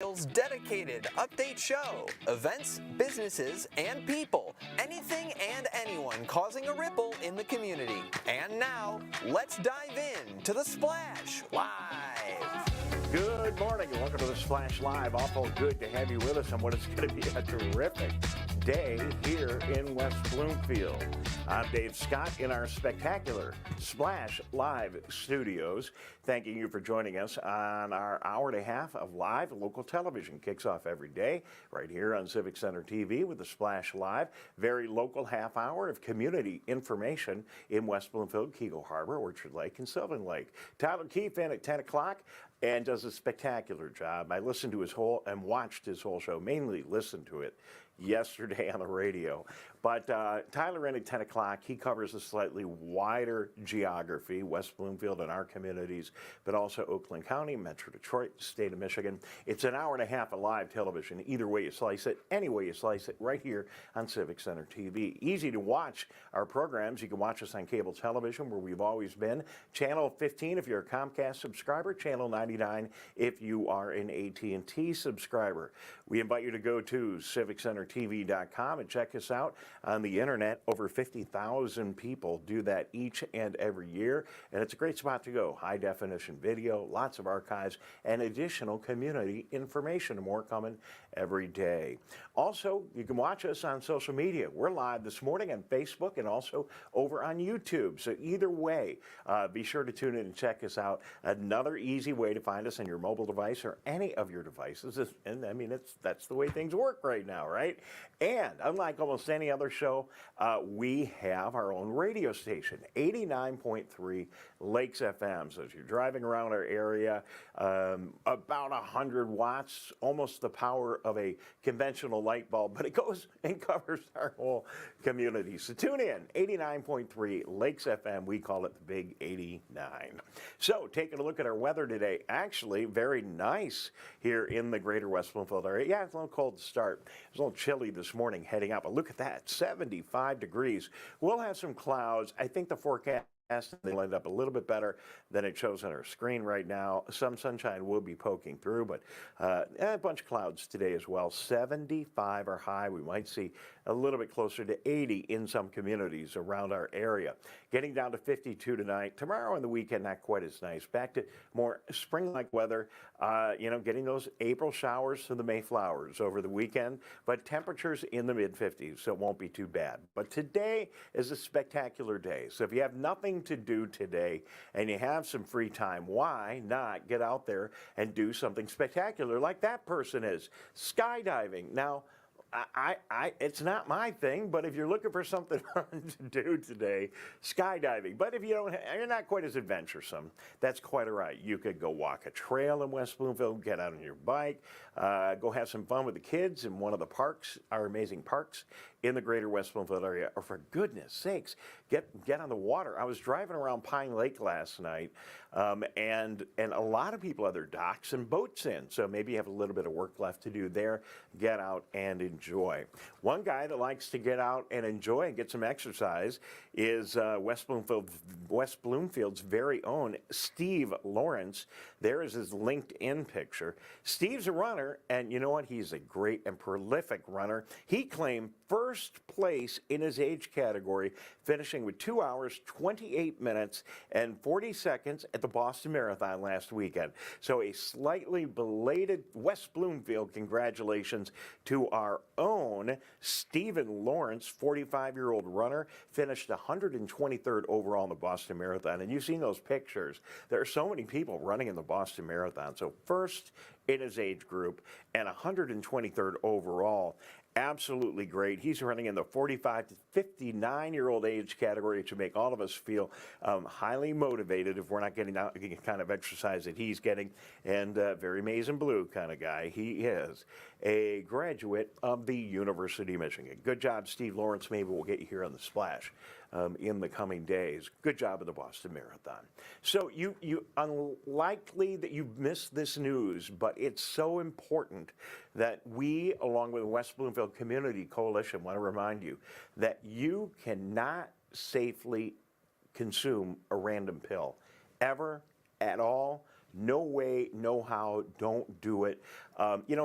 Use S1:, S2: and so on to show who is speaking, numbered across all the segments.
S1: Bloomfield's dedicated update show. Events, businesses, and people. Anything and anyone causing a ripple in the community. And now, let's dive in to The Splash Live.
S2: Good morning and welcome to The Splash Live. Awful good to have you with us on what is going to be a terrific day here in West Bloomfield. I'm Dave Scott in our spectacular Splash Live studios. Thanking you for joining us on our hour and a half of live local television. Kicks off every day right here on Civic Center TV with the Splash Live. Very local half hour of community information in West Bloomfield, Keego Harbor, Orchard Lake, and Sylvan Lake. Tyler Keefe in at 10 o'clock. And does a spectacular job. I listened to his whole and watched his whole show, mainly listened to it yesterday on the radio. But Tyler in at 10 o'clock, he covers a slightly wider geography, West Bloomfield and our communities, but also Oakland County, Metro Detroit, state of Michigan. It's an hour and a half of live television, either way you slice it, any way you slice it, right here on Civic Center TV. Easy to watch our programs. You can watch us on cable television, where we've always been. Channel 15 if you're a Comcast subscriber, Channel 99 if you are an AT&T subscriber. We invite you to go to civiccentertv.com and check us out on the internet. Over 50,000 people do that each and every year, and it's a great spot to go. High definition video, lots of archives, and additional community information, and more coming every day. Also, you can watch us on social media. We're live this morning on Facebook and also over on YouTube. So either way, be sure to tune in and check us out. Another easy way to find us on your mobile device or any of your devices. And I mean, that's the way things work right now, right? And unlike almost any other show, we have our own radio station, 89.3 Lakes FM. So as you're driving around our area, about 100 watts, almost the power of a conventional light bulb, but it goes and covers our whole community. So tune in, 89.3 Lakes FM. We call it the Big 89. So taking a look at our weather today, actually very nice here in the Greater West Bloomfield area. Yeah, it's a little cold to start. It's a little chilly this morning heading up, but look at that, 75 degrees. We'll have some clouds. I think the forecast will end up a little bit better than it shows on our screen right now. Some sunshine will be poking through, but a bunch of clouds today as well. 75 are high. We might see a little bit closer to 80 in some communities around our area. Getting down to 52 tonight. Tomorrow and the weekend, not quite as nice. Back to more spring-like weather. Getting those April showers to the Mayflowers over the weekend, but temperatures in the mid-50s, so it won't be too bad. But today is a spectacular day. So if you have nothing to do today and you have some free time, why not get out there and do something spectacular like that person is? Skydiving. Now, it's not my thing, but if you're looking for something fun to do today, skydiving. But if you're not quite as adventuresome, that's quite all right. You could go walk a trail in West Bloomfield, get out on your bike, go have some fun with the kids in one of the parks, our amazing parks in the Greater West Bloomfield area. Or for goodness sakes, get on the water. I was driving around Pine Lake last night, and a lot of people have their docks and boats in. So maybe you have a little bit of work left to do there. Get out and enjoy. One guy that likes to get out and enjoy and get some exercise is West Bloomfield's very own Steve Lawrence. There is his LinkedIn picture. Steve's a runner, and you know what? He's a great and prolific runner. He claimed first place in his age category, finishing with 2 hours, 28 minutes, and 40 seconds at the Boston Marathon last weekend. So a slightly belated West Bloomfield congratulations to our own Stephen Lawrence, 45-year-old runner, finished 123rd overall in the Boston Marathon. And you've seen those pictures. There are so many people running in the Boston Marathon. So first in his age group and 123rd overall. Absolutely great. He's running in the 45 to 59-year-old age category. It should make all of us feel highly motivated if we're not getting out the kind of exercise that he's getting. And very maize and blue kind of guy. He is a graduate of the University of Michigan. Good job, Steve Lawrence. Maybe we'll get you here on the Splash in the coming days. Good job at the Boston Marathon. So you unlikely that you've missed this news, but it's so important that we, along with the West Bloomfield Community Coalition, want to remind you that you cannot safely consume a random pill ever, at all, No way, no how, don't do it.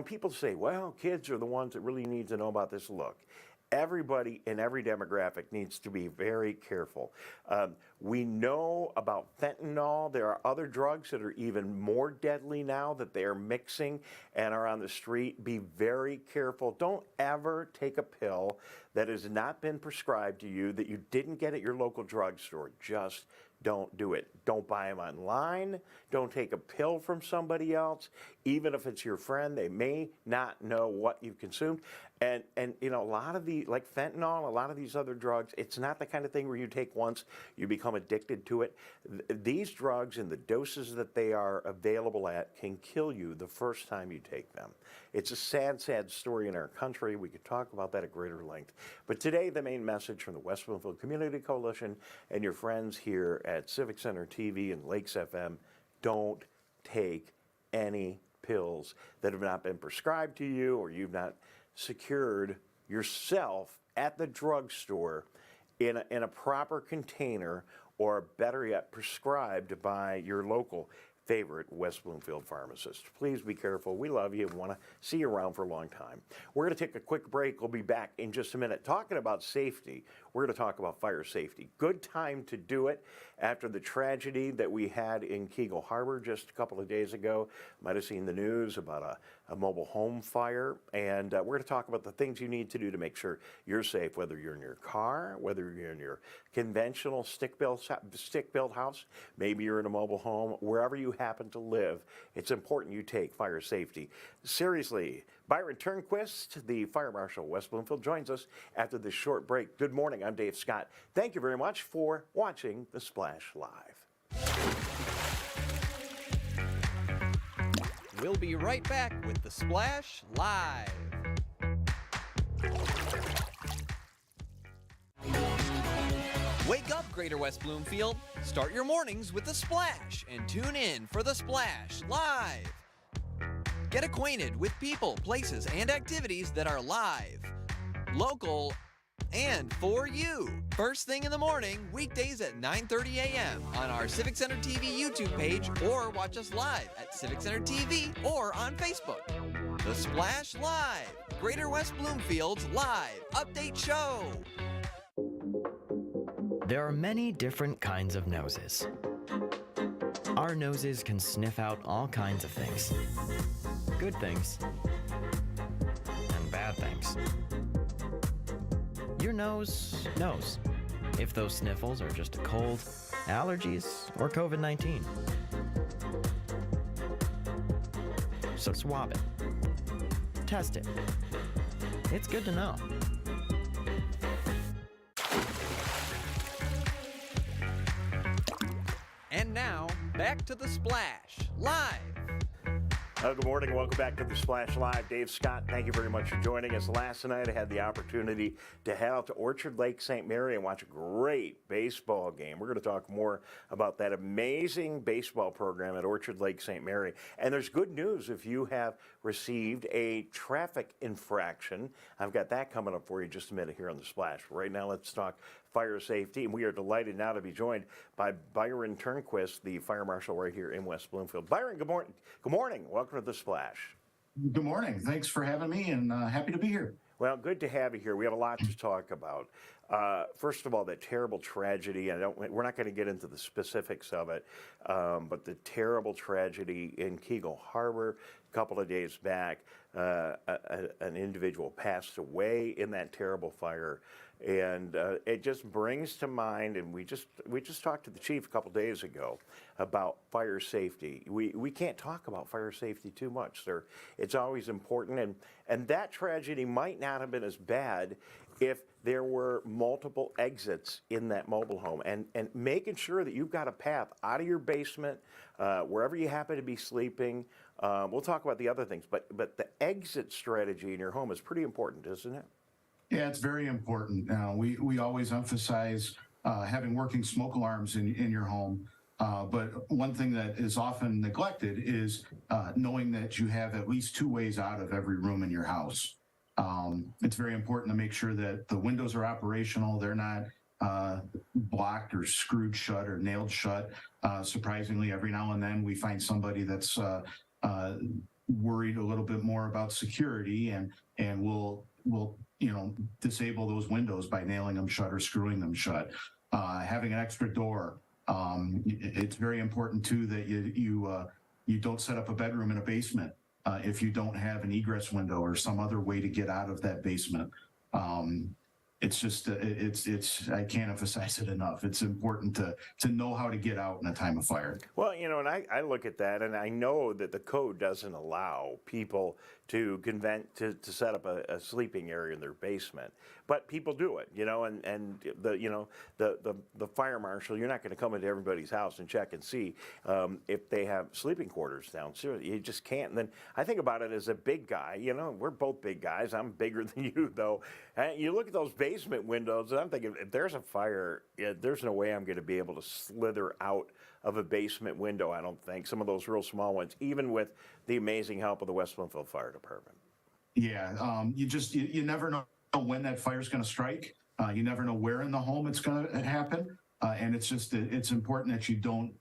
S2: People say, well, kids are the ones that really need to know about this. Look, everybody in every demographic needs to be very careful. We know about fentanyl. There are other drugs that are even more deadly now that they are mixing and are on the street. Be very careful. Don't ever take a pill that has not been prescribed to you, that you didn't get at your local drugstore. Just don't do it. Don't buy them online. Don't take a pill from somebody else. Even if it's your friend, they may not know what you've consumed. And a lot of like fentanyl, a lot of these other drugs, it's not the kind of thing where you take once, you become addicted to it. These drugs and the doses that they are available at can kill you the first time you take them. It's a sad, sad story in our country. We could talk about that at greater length. But today, the main message from the West Bloomfield Community Coalition and your friends here at Civic Center TV and Lakes FM, don't take any pills that have not been prescribed to you or you've not secured yourself at the drugstore in a proper container, or better yet, prescribed by your local favorite West Bloomfield pharmacist. Please be careful. We love you and want to see you around for a long time. We're going to take a quick break. We'll be back in just a minute talking about safety. We're going to talk about fire safety. Good time to do it after the tragedy that we had in Keagle Harbor just a couple of days ago. Might have seen the news about a mobile home fire, and we're going to talk about the things you need to do to make sure you're safe, whether you're in your car, whether you're in your conventional stick-built house, maybe you're in a mobile home, wherever you happen to live. It's important you take fire safety seriously. Byron Turnquist, the Fire Marshal of West Bloomfield, joins us after this short break. Good morning, I'm Dave Scott. Thank you very much for watching The Splash Live.
S1: We'll be right back with The Splash Live. Wake up, Greater West Bloomfield. Start your mornings with The Splash and tune in for The Splash Live. Get acquainted with people, places, and activities that are live, local, and for you. First thing in the morning, weekdays at 9:30 a.m. on our Civic Center TV YouTube page, or watch us live at Civic Center TV or on Facebook. The Splash Live, Greater West Bloomfield's live update show.
S3: There are many different kinds of noses. Our noses can sniff out all kinds of things. Good things and bad things. Your nose knows if those sniffles are just a cold, allergies, or COVID-19. So swab it. Test it. It's good to know.
S1: And now, back to The Splash Live.
S2: Good morning. Welcome back to The Splash Live. Dave Scott, thank you very much for joining us. Last night, I had the opportunity to head out to Orchard Lake St. Mary and watch a great baseball game. We're going to talk more about that amazing baseball program at Orchard Lake St. Mary. And there's good news if you have received a traffic infraction. I've got that coming up for you in just a minute here on The Splash. Right now, let's talk fire safety, and we are delighted now to be joined by Byron Turnquist, the fire marshal right here in West Bloomfield. Byron, good morning. Good morning. Welcome to The Splash.
S4: Good morning. Thanks for having me, and happy to be here.
S2: Well, good to have you here. We have a lot to talk about. First of all, that terrible tragedy. We're not going to get into the specifics of it, but the terrible tragedy in Keagle Harbor a couple of days back. An individual passed away in that terrible fire. And it just brings to mind, and we just talked to the chief a couple days ago about fire safety. We can't talk about fire safety too much, sir. It's always important, and that tragedy might not have been as bad if there were multiple exits in that mobile home, and making sure that you've got a path out of your basement, wherever you happen to be sleeping. We'll talk about the other things, but the exit strategy in your home is pretty important, isn't it?
S4: Yeah, it's very important. We always emphasize having working smoke alarms in your home. But one thing that is often neglected is knowing that you have at least two ways out of every room in your house. It's very important to make sure that the windows are operational. They're not blocked or screwed shut or nailed shut. Surprisingly, every now and then we find somebody that's worried a little bit more about security, and will disable those windows by nailing them shut or screwing them shut. Having an extra door. It's very important too that you don't set up a bedroom in a basement if you don't have an egress window or some other way to get out of that basement. It's just I can't emphasize it enough. It's important to know how to get out in a time of fire.
S2: Well, and I look at that, and I know that the code doesn't allow people to set up a sleeping area in their basement, but people do it, and the fire marshal, you're not going to come into everybody's house and check and see if they have sleeping quarters downstairs. You just can't. And then I think about it as a big guy. We're both big guys. I'm bigger than you, though. And you look at those basement windows, and I'm thinking, if there's a fire, there's no way I'm going to be able to slither out of a basement window, I don't think. Some of those real small ones, even with the amazing help of the West Bloomfield Fire Department.
S4: Yeah, you never know when that fire's going to strike. You never know where in the home it's going to happen. And it's important that you don't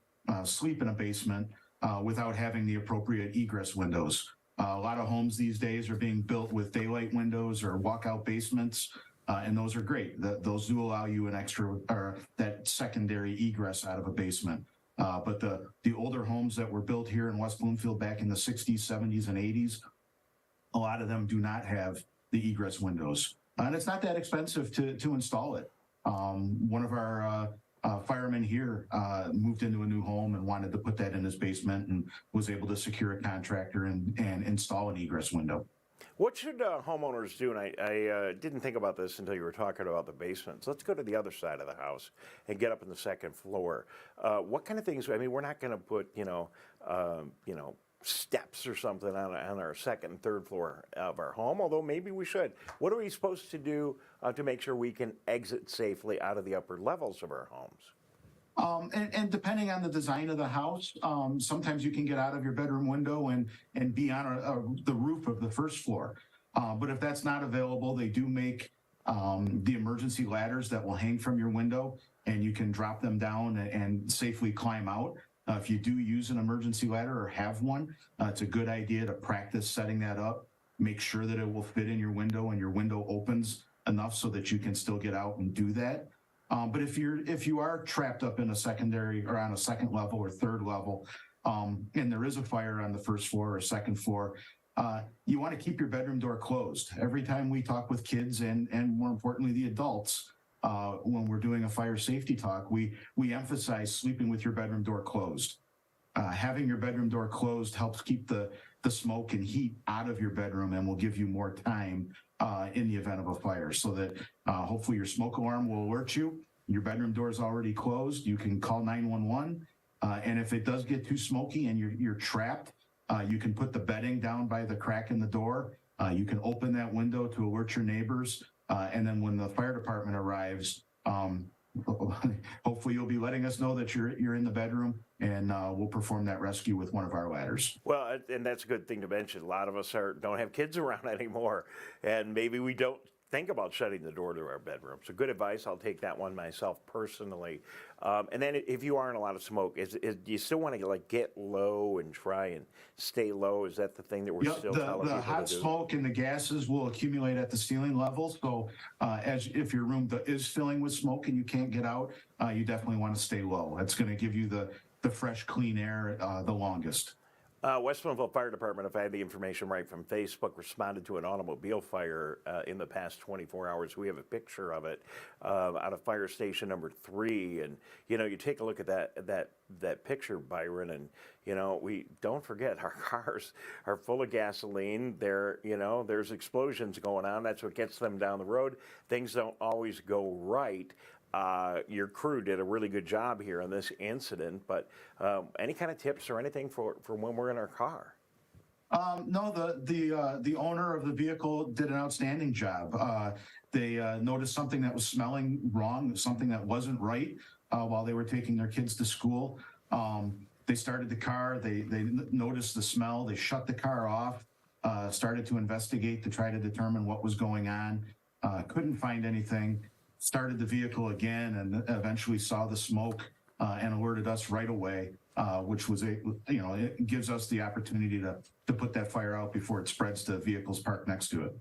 S4: sleep in a basement without having the appropriate egress windows. A lot of homes these days are being built with daylight windows or walkout basements. And those are great. Those do allow you an extra or that secondary egress out of a basement. But the older homes that were built here in West Bloomfield back in the 60s, 70s, and 80s, a lot of them do not have the egress windows. And it's not that expensive to install it. One of our firemen here moved into a new home and wanted to put that in his basement and was able to secure a contractor and install an egress window.
S2: What should homeowners do? And I didn't think about this until you were talking about the basement. So let's go to the other side of the house and get up in the second floor. What kind of things? I mean, we're not going to put steps or something on our second and third floor of our home, although maybe we should. What are we supposed to do to make sure we can exit safely out of the upper levels of our homes?
S4: And depending on the design of the house, sometimes you can get out of your bedroom window and be on the roof of the first floor. But if that's not available, they do make the emergency ladders that will hang from your window, and you can drop them down and safely climb out. If you do use an emergency ladder or have one, it's a good idea to practice setting that up. Make sure that it will fit in your window and your window opens enough so that you can still get out and do that. But if you are trapped up in a secondary or on a second level or third level, and there is a fire on the first floor or second floor, you want to keep your bedroom door closed. Every time we talk with kids and more importantly the adults, when we're doing a fire safety talk, we emphasize sleeping with your bedroom door closed. Having your bedroom door closed helps keep the smoke and heat out of your bedroom and will give you more time in the event of a fire, so that hopefully your smoke alarm will alert you. Your bedroom door is already closed. You can call 911. And if it does get too smoky and you're trapped, you can put the bedding down by the crack in the door. You can open that window to alert your neighbors. And then when the fire department arrives, hopefully you'll be letting us know that you're in the bedroom, and we'll perform that rescue with one of our ladders.
S2: Well, and that's a good thing to mention. A lot of us don't have kids around anymore, and maybe we don't think about shutting the door to our bedroom. So good advice. I'll take that one myself personally. And then if you are in a lot of smoke, do you still want to get low and try and stay low? Is that the thing that we're still telling people to do?
S4: The hot smoke and the gases will accumulate at the ceiling level. So if your room is filling with smoke and you can't get out, you definitely want to stay low. That's going to give you the fresh, clean air the longest.
S2: West Bloomfield Fire Department, if I had the information right from Facebook, responded to an automobile fire in the past 24 hours. We have a picture of it out of fire station number 3. And, you take a look at that picture, Byron, and, we don't forget our cars are full of gasoline. There's explosions going on. That's what gets them down the road. Things don't always go right. Your crew did a really good job here on this incident, but any kind of tips or anything for when we're in our car?
S4: No, the owner of the vehicle did an outstanding job. They noticed something that was smelling wrong, something that wasn't right while they were taking their kids to school. They started the car, they noticed the smell, they shut the car off, started to investigate to try to determine what was going on. Couldn't find anything. started the vehicle again and eventually saw the smoke and alerted us right away, which was it gives us the opportunity to put that fire out before it spreads to vehicles parked next to it.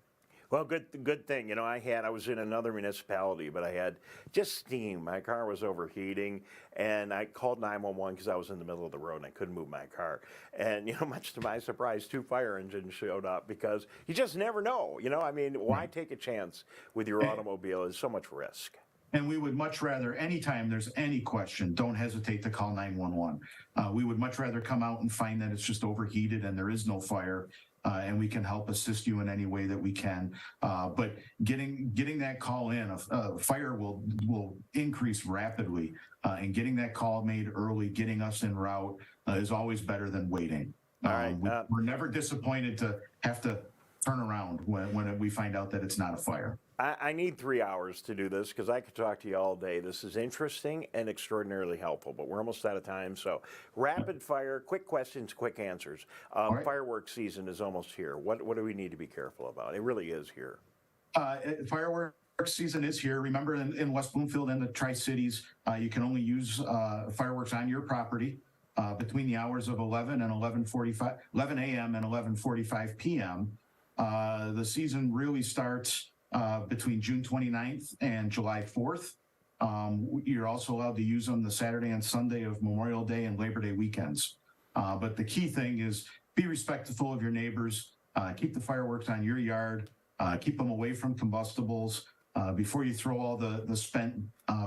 S2: Well, good thing. I was in another municipality, but I had just steam. My car was overheating, and I called 911 because I was in the middle of the road and I couldn't move my car. And, much to my surprise, 2 fire engines showed up because you just never know. Why take a chance with your automobile? There's so much risk.
S4: And we would much rather, anytime there's any question, don't hesitate to call 911. We would much rather come out and find that it's just overheated and there is no fire, and we can help assist you in any way that we can. But getting that call in, a fire will increase rapidly, and getting that call made early, getting us en route is always better than waiting.
S2: All right.
S4: We're never disappointed to have to turn around when we find out that it's not a fire.
S2: I need 3 hours to do this because I could talk to you all day. This is interesting and extraordinarily helpful, but we're almost out of time. So rapid fire, quick questions, quick answers.
S4: Right.
S2: Fireworks season is almost here. What do we need to be careful about? It really is here.
S4: Fireworks season is here. Remember, in West Bloomfield and the Tri-Cities, you can only use fireworks on your property between the hours of 11 a.m. and 11:45 p.m. The season really starts between June 29th and July 4th. You're also allowed to use them the Saturday and Sunday of Memorial Day and Labor Day weekends. But the key thing is be respectful of your neighbors. Keep the fireworks on your yard. Keep them away from combustibles. Before you throw all the spent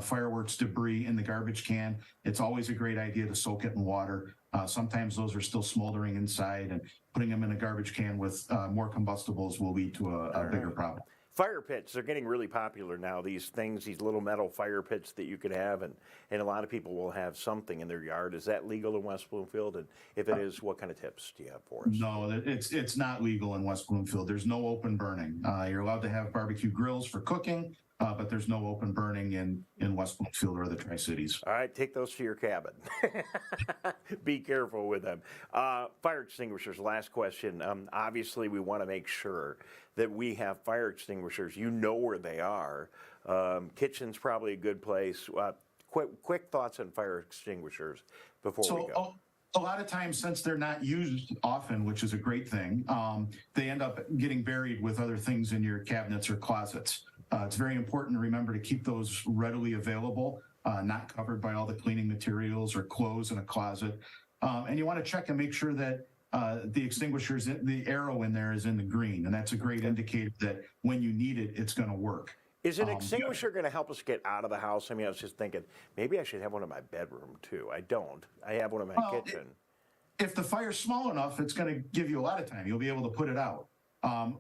S4: fireworks debris in the garbage can, it's always a great idea to soak it in water. Sometimes those are still smoldering inside, and putting them in a garbage can with more combustibles will lead to a bigger problem.
S2: Fire pits, they're getting really popular now. These little metal fire pits that you could have, and a lot of people will have something in their yard. Is that legal in West Bloomfield? And if it is, what kind of tips do you have for us?
S4: No, it's not legal in West Bloomfield. There's no open burning. You're allowed to have barbecue grills for cooking, but there's no open burning in West Bloomfield or the Tri-Cities.
S2: All right, take those to your cabin. Be careful with them. Fire extinguishers, last question. Obviously, we want to make sure that we have fire extinguishers. You know where they are. Kitchen's probably a good place. Quick thoughts on fire extinguishers before we go.
S4: A lot of times, since they're not used often, which is a great thing, they end up getting buried with other things in your cabinets or closets. It's very important to remember to keep those readily available, not covered by all the cleaning materials or clothes in a closet. And you want to check and make sure that the extinguishers, the arrow in there is in the green, and that's a great indicator that when you need it, it's going to work.
S2: Is an extinguisher going to help us get out of the house? I was just thinking, maybe I should have one in my bedroom, too. I don't. I have one in my kitchen.
S4: If the fire's small enough, it's going to give you a lot of time. You'll be able to put it out.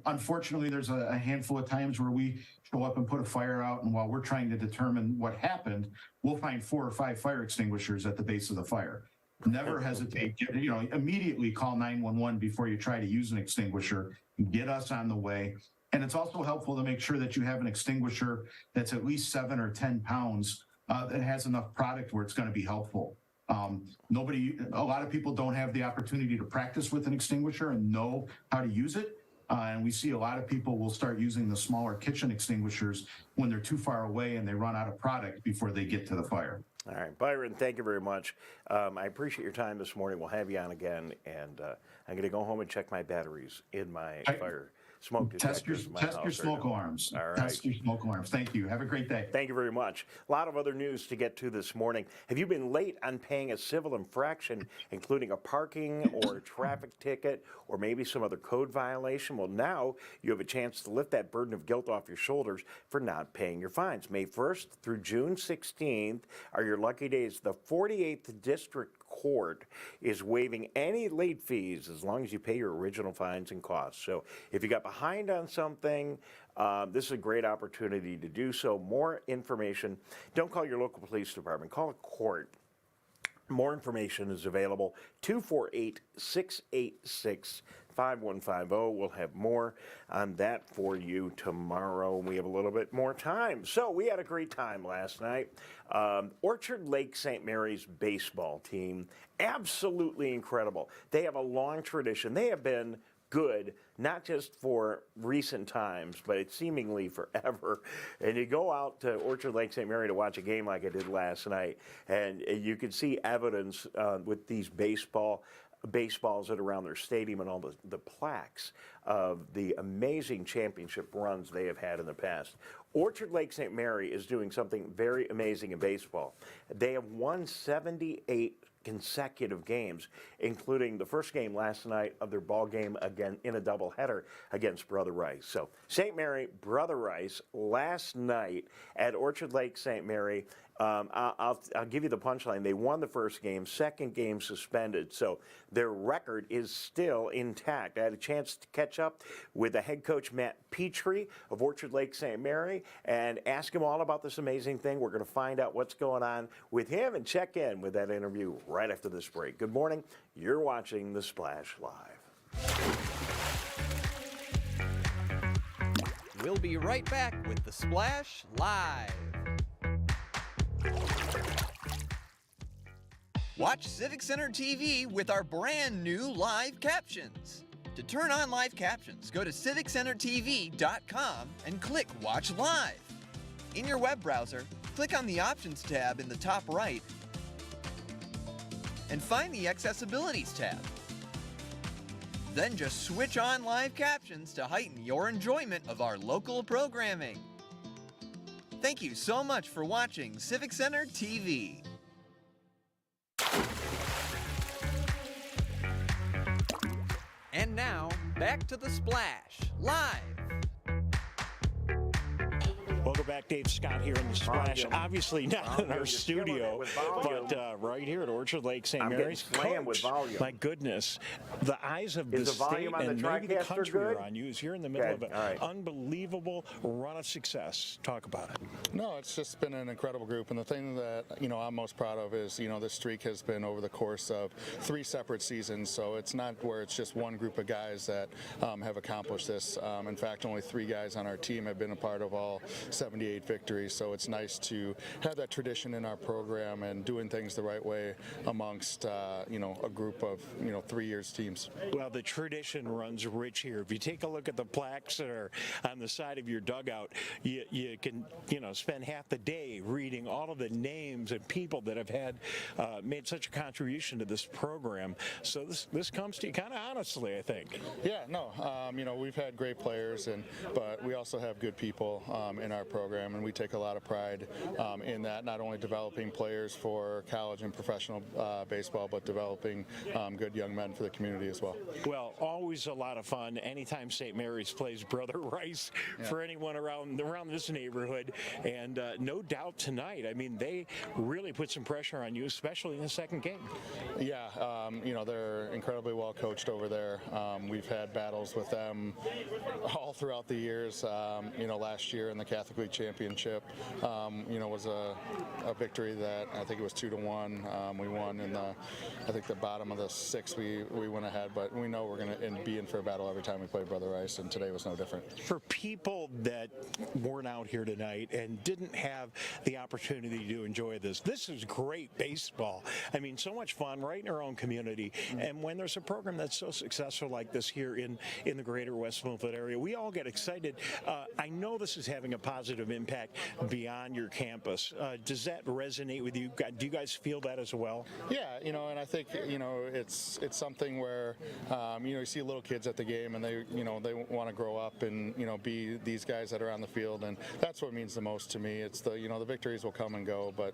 S4: Unfortunately, there's a handful of times where we show up and put a fire out, and while we're trying to determine what happened, we'll find 4 or 5 fire extinguishers at the base of the fire. Never hesitate. Immediately call 911 before you try to use an extinguisher. Get us on the way. And it's also helpful to make sure that you have an extinguisher that's at least 7 or 10 pounds that has enough product where it's going to be helpful. A lot of people don't have the opportunity to practice with an extinguisher and know how to use it. And we see a lot of people will start using the smaller kitchen extinguishers when they're too far away and they run out of product before they get to the fire.
S2: All right, Byron, thank you very much. I appreciate your time this morning. We'll have you on again, and I'm going to go home and check my batteries in my fire smoke detectors.
S4: Test your smoke alarms.
S2: All right.
S4: Test your smoke alarms. Thank you. Have a great day.
S2: Thank you very much. A lot of other news to get to this morning. Have you been late on paying a civil infraction, including a parking or a traffic ticket, or maybe some other code violation? Well, now you have a chance to lift that burden of guilt off your shoulders for not paying your fines. May 1st through June 16th are your lucky days. The 48th District Court is waiving any late fees as long as you pay your original fines and costs. So if you got behind on something, this is a great opportunity to do so. More information, don't call your local police department, call a court. More information is available, 248-686-5150. We'll have more on that for you tomorrow. We have a little bit more time. So we had a great time last night. Orchard Lake St. Mary's baseball team, absolutely incredible. They have a long tradition. They have been good, not just for recent times, but it's seemingly forever. And you go out to Orchard Lake St. Mary to watch a game like I did last night, and you can see evidence with these baseballs that are around their stadium and all the plaques of the amazing championship runs they have had in the past. Orchard Lake St. Mary is doing something very amazing in baseball. They have won 78 consecutive games, including the first game last night of their ball game again in a doubleheader against Brother Rice. So St. Mary, Brother Rice, last night at Orchard Lake St. Mary. I'll give you the punchline. They won the first game, second game suspended, so their record is still intact. I had a chance to catch up with the head coach, Matt Petry of Orchard Lake St. Mary, and ask him all about this amazing thing. We're going to find out what's going on with him and check in with that interview right after this break. Good morning. You're watching The Splash Live.
S1: We'll be right back with The Splash Live. Watch Civic Center TV with our brand new live captions. To turn on live captions, go to civiccentertv.com and click Watch Live. In your web browser, click on the Options tab in the top right and find the Accessibilities tab. Then just switch on live captions to heighten your enjoyment of our local programming. Thank you so much for watching Civic Center TV. And now, back to The Splash, live.
S5: Welcome back, Dave Scott here in The Splash. Obviously not in our studio, but right here at Orchard Lake St. Mary's.
S2: Coach, with volume.
S5: My goodness, the eyes of the state and maybe the country are on you. Is here in the middle of an unbelievable run of success. Talk about it.
S6: No, it's just been an incredible group, and the thing that I'm most proud of is this streak has been over the course of 3 separate seasons. So it's not where it's just one group of guys that have accomplished this. In fact, only 3 guys on our team have been a part of all 78 victories, so it's nice to have that tradition in our program and doing things the right way amongst a group of 3 years teams.
S5: Well, the tradition runs rich here. If you take a look at the plaques that are on the side of your dugout, you can spend half the day reading all of the names and people that have had made such a contribution to this program. So this comes to you kind of honestly, I think.
S6: Yeah, no, we've had great players, but we also have good people in our program, and we take a lot of pride in that, not only developing players for college and professional baseball, but developing good young men for the community as well.
S5: Well, always a lot of fun anytime St. Mary's plays Brother Rice for anyone around this neighborhood, and no doubt tonight, I mean, they really put some pressure on you, especially in the second game.
S6: Yeah, they're incredibly well coached over there. We've had battles with them all throughout the years. Last year in the Catholic League Championship, was a victory that I think it was 2-1. We won in the bottom of the 6th. We went ahead, but we know we're going to be in for a battle every time we play Brother Rice, and today was no different.
S5: For people that weren't out here tonight and didn't have the opportunity to enjoy this is great baseball. I mean, so much fun right in our own community. And when there's a program that's so successful like this here in the Greater West Bloomfield area, we all get excited. I know this is having a positive impact beyond your campus. Does that resonate with you? Do you guys feel that as well?
S6: Yeah, and I think it's something where you see little kids at the game, and they want to grow up and be these guys that are on the field, and that's what means the most to me. It's the victories will come and go, but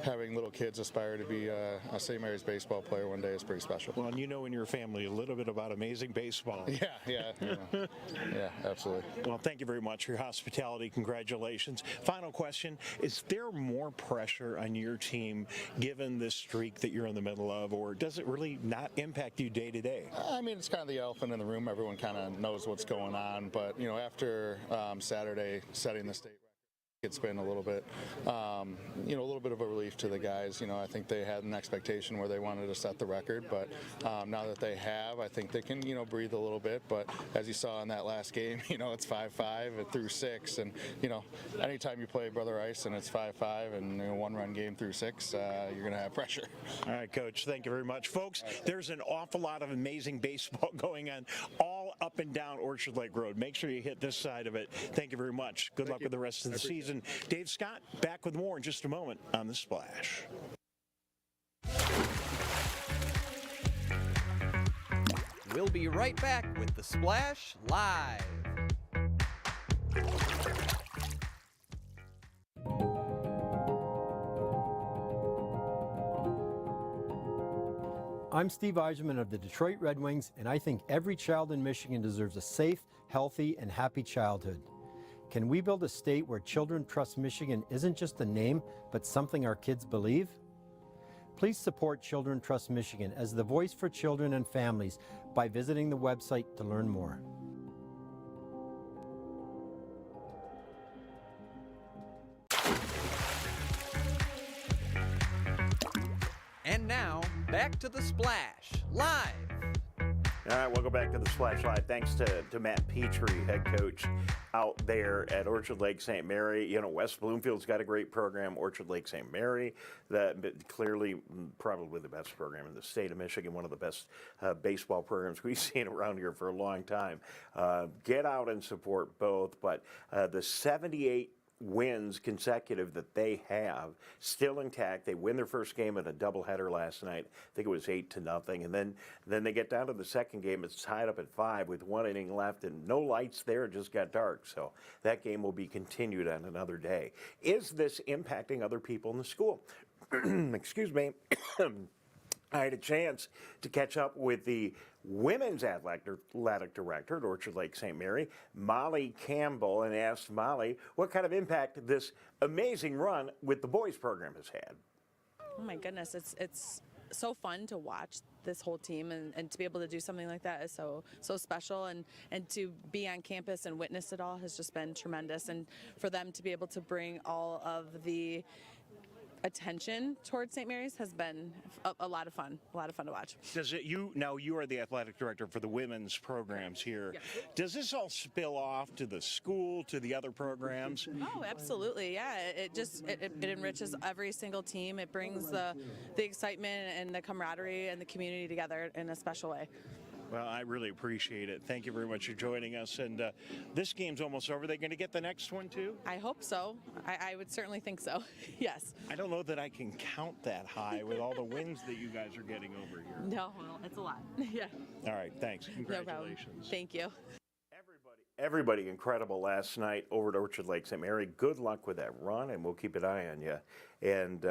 S6: having little kids aspire to be a St. Mary's baseball player one day is pretty special.
S5: Well, and in your family a little bit about amazing baseball.
S6: Yeah, yeah, absolutely.
S5: Well, thank you very much for your hospitality. Congratulations. Final question, is there more pressure on your team given this streak that you're in the middle of, or does it really not impact you day to day?
S6: I mean, it's kind of the elephant in the room. Everyone kind of knows what's going on, but after Saturday setting the state It's been a little bit, a little bit of a relief to the guys. I think they had an expectation where they wanted to set the record, but now that they have, I think they can, breathe a little bit. But as you saw in that last game, it's 5-5 through 6, and anytime you play Brother Ice and it's 5-5 and one-run game through 6, you're going to have pressure.
S5: All right, Coach, thank you very much. Folks, there's an awful lot of amazing baseball going on all up and down Orchard Lake Road. Make sure you hit this side of it. Thank you very much. Good luck with the rest of the season. Dave Scott, back with more in just a moment on The Splash.
S1: We'll be right back with The Splash Live.
S7: I'm Steve Eiserman of the Detroit Red Wings, and I think every child in Michigan deserves a safe, healthy, and happy childhood. Can we build a state where Children Trust Michigan isn't just a name, but something our kids believe? Please support Children Trust Michigan as the voice for children and families by visiting the website to learn more.
S1: And now, back to The Splash Live.
S2: All right, welcome back to the Splash Live. Thanks to Matt Petry, head coach out there at Orchard Lake St. Mary. West Bloomfield's got a great program. Orchard Lake St. Mary, clearly probably the best program in the state of Michigan, one of the best baseball programs we've seen around here for a long time. Get out and support both, but the 78 wins consecutive that they have still intact. They win their first game in a doubleheader last night. I think it was 8-0, and then they get down to the second game. It's tied up at 5 with 1 inning left and no lights there. It just got dark, so that game will be continued on another day. Is this impacting other people in the school? Excuse me. I had a chance to catch up with the women's athletic director at Orchard Lake St. Mary, Molly Campbell, and asked Molly what kind of impact this amazing run with the boys program has had.
S8: Oh my goodness, it's so fun to watch this whole team, and to be able to do something like that is so special, and to be on campus and witness it all has just been tremendous, and for them to be able to bring all of the attention towards St. Mary's has been a lot of fun to watch.
S5: Now you are the athletic director for the women's programs here.
S8: Yes.
S5: Does this all spill off to the school, to the other programs?
S8: Oh, absolutely, yeah. It enriches every single team. It brings the excitement and the camaraderie and the community together in a special way.
S5: Well, I really appreciate it. Thank you very much for joining us. And this game's almost over. Are they going to get the next one, too?
S8: I hope so. I would certainly think so. Yes.
S5: I don't know that I can count that high with all the wins that you guys are getting over here.
S8: No, well, it's a lot. Yeah.
S5: All right, thanks. Congratulations.
S8: No problem. Thank you.
S2: Everybody incredible last night over at Orchard Lake St. Mary. Good luck with that run, and we'll keep an eye on you. And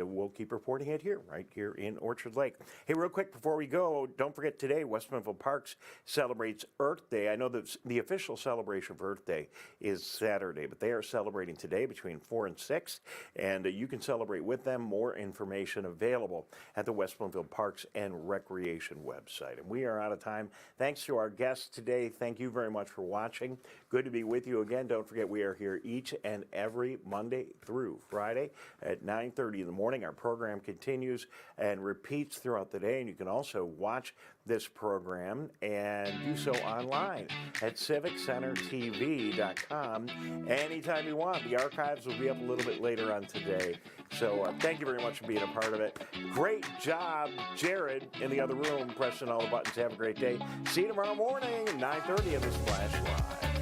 S2: we'll keep reporting it here, right here in Orchard Lake. Hey, real quick before we go, don't forget today, West Bloomfield Parks celebrates Earth Day. I know that the official celebration for Earth Day is Saturday, but they are celebrating today between 4 and 6, and you can celebrate with them. More information available at the West Bloomfield Parks and Recreation website. And we are out of time. Thanks to our guests today. Thank you very much for watching. Good to be with you again. Don't forget, we are here each and every Monday through Friday at 9:30 in the morning. Our program continues and repeats throughout the day, and you can also watch this program and do so online at civiccentertv.com anytime you want. The archives will be up a little bit later on today. So thank you very much for being a part of it. Great job, Jared, in the other room, pressing all the buttons. Have a great day. See you tomorrow morning at 9:30 on the Splash Live.